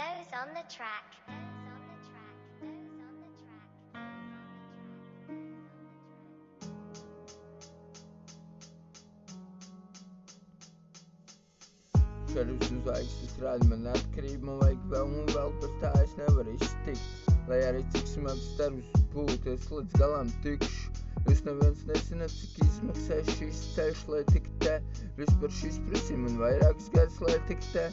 Those on the track. Šerifs un zvaigznes rāda man atkarību, man vajag vēl un vēl, par tā es nevaru iztikt. Lai arī cik smags darbs būtu, es līdz galam tikšu. Jūs neviens nezināt, cik izmaksā šīs ceļš, lai tik te. Vispār šīs prasīja man vairākas gadus, lai tik te.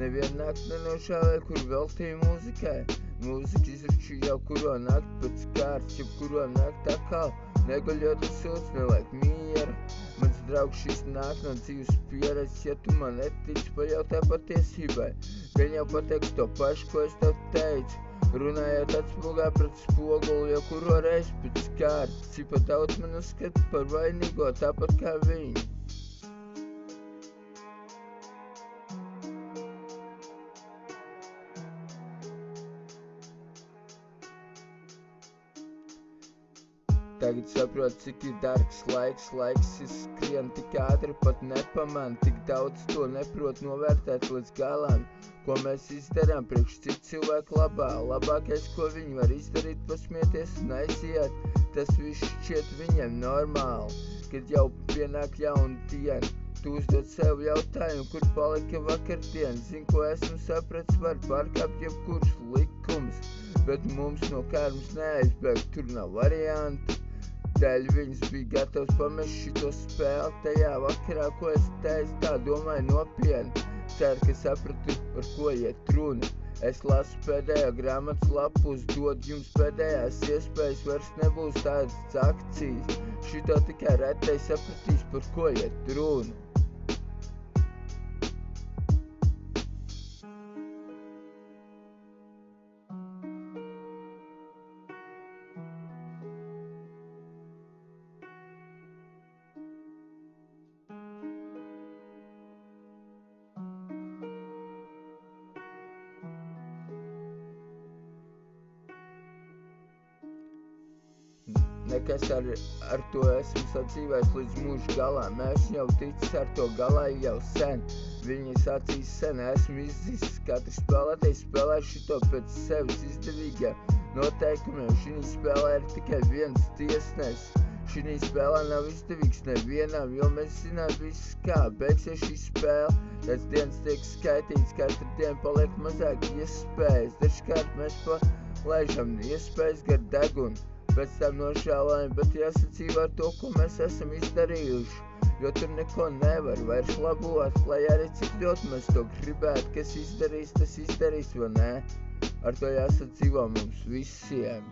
Nevienu nakti nenošāvē, kur veltīju mūzikai. Mūzika izraču jau kuro nakti pēc kārtas, jau kuro nakti atkal. Neguļot uz sūds, neliek mieru. Mans draugs šis nāk no dzīves pieredzes, ja tu man netici, pajautā patiesībai. Gan jau pateiks to pašu, ko es tev teicu. Runājot atspogā pret spoguli, jo kuro reizi pēc kārtas. Cipa daudz man uzskata par vainīgo, tāpat kā viņi. Tagad saprot, cik ir dārgs laiks skrien tik ātri, pat nepaman, tik daudz to neprot novērtēt līdz galam. Ko mēs izdarām priekš citu cilvēku labā, labākais, ko viņi var izdarīt, pasmieties un aiziet, tas viss šķiet viņiem normāli. Kad jau pienāk jauna diena, tu uzdod sev jautājumu, kur palika vakardien, zin, ko esmu sapratis, var pārkāpt jebkurus likumus, bet mums no karmas neaizbēgt, tur nav variantu. Dēļ viņas bija gatavs pamest šito spēli tajā vakarā, ko es teicu, tā domāju nopietni. Ceru, ka sapratu, par ko iet runa. Es lasu pēdējo grāmatas lapus, dod jums pēdējās iespējas, vairs nebūs tādas akcijas. Šito tikai retai sapratīs, par ko iet runa. Nekas ar to esmu sadzīvējis līdz mūža galam. Esmu jau ticis ar to galā jau sen. Viņas acīs sen esmu izdzis. Katrs spēlētājs spēlē šito pēc sevis izdevīgiem noteikumiem. Šī spēlē ir tikai viens tiesnesis. Šī spēlē nav izdevīgs nevienam, jo mēs zinām viss kā. Beigsies šī spēle, pēc dienas tiek skaitīts, katru dienu paliek mazāk iespējas. Dažkārt mēs palaižam iespējas gar degunu. Pēc tam nošāvājam, bet jāsadzīvo ar to, ko mēs esam izdarījuši, jo tur neko nevar vairs labot, lai arī cik ļoti mēs to gribētu, kas izdarīs, tas izdarīs, vai ne? Ar to jāsadzīvo mums visiem.